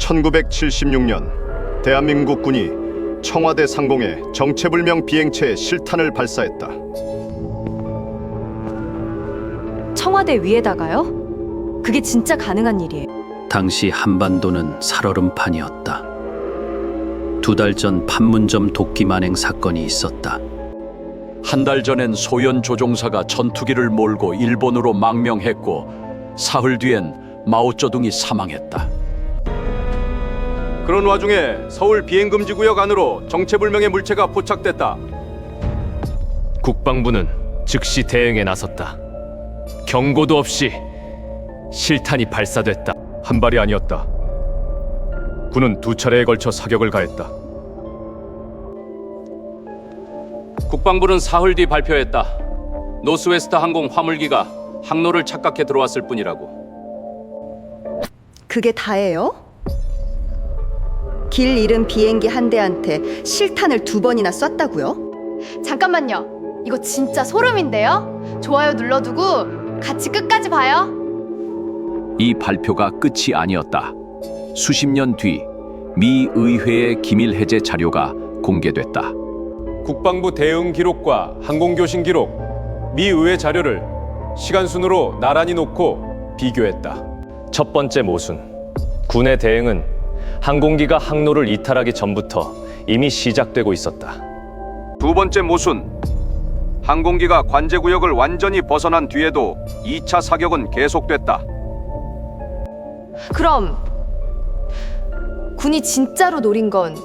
1976년 대한민국 군이 청와대 상공에 정체불명 비행체의 실탄을 발사했다. 청와대 위에다가요? 그게 진짜 가능한 일이에요? 당시 한반도는 살얼음판이었다. 2달 전 판문점 도끼 만행 사건이 있었다. 한 달 전엔 소련 조종사가 전투기를 몰고 일본으로 망명했고 사흘 뒤엔 마오쩌둥이 사망했다. 그런 와중에 서울 비행금지구역 안으로 정체불명의 물체가 포착됐다. 국방부는 즉시 대응에 나섰다. 경고도 없이 실탄이 발사됐다. 한 발이 아니었다. 군은 2차례에 걸쳐 사격을 가했다. 국방부는 사흘 뒤 발표했다. 노스웨스트 항공 화물기가 항로를 착각해 들어왔을 뿐이라고. 그게 다예요? 길 잃은 비행기 한 대한테 실탄을 2번이나 쐈다고요? 잠깐만요. 이거 진짜 소름인데요? 좋아요 눌러두고 같이 끝까지 봐요. 이 발표가 끝이 아니었다. 수십 년 뒤 미 의회의 기밀 해제 자료가 공개됐다. 국방부 대응 기록과 항공교신 기록, 미 의회 자료를 시간 순으로 나란히 놓고 비교했다. 첫 번째 모순. 군의 대응은 항공기가 항로를 이탈하기 전부터 이미 시작되고 있었다. 두 번째 모순. 항공기가 관제구역을 완전히 벗어난 뒤에도 2차 사격은 계속됐다. 그럼 군이 진짜로 노린 건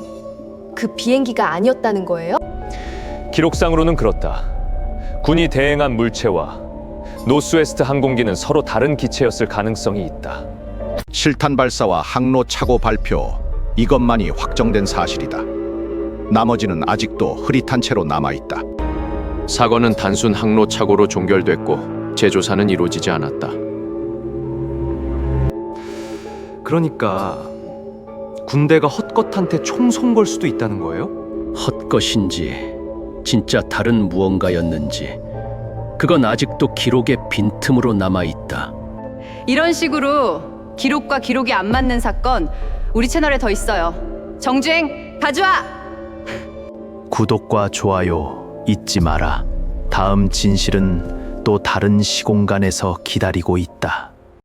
그 비행기가 아니었다는 거예요? 기록상으로는 그렇다. 군이 대응한 물체와 노스웨스트 항공기는 서로 다른 기체였을 가능성이 있다. 실탄 발사와 항로 착오 발표, 이것만이 확정된 사실이다. 나머지는 아직도 흐릿한 채로 남아있다. 사건은 단순 항로 착오로 종결됐고 재조사는 이루어지지 않았다. 그러니까 군대가 헛것한테 총 쏜 걸 수도 있다는 거예요? 헛것인지 진짜 다른 무언가였는지 그건 아직도 기록의 빈틈으로 남아있다. 이런 식으로 기록과 기록이 안 맞는 사건 우리 채널에 더 있어요. 정주행 가져와! 구독과 좋아요 잊지 마라. 다음 진실은 또 다른 시공간에서 기다리고 있다.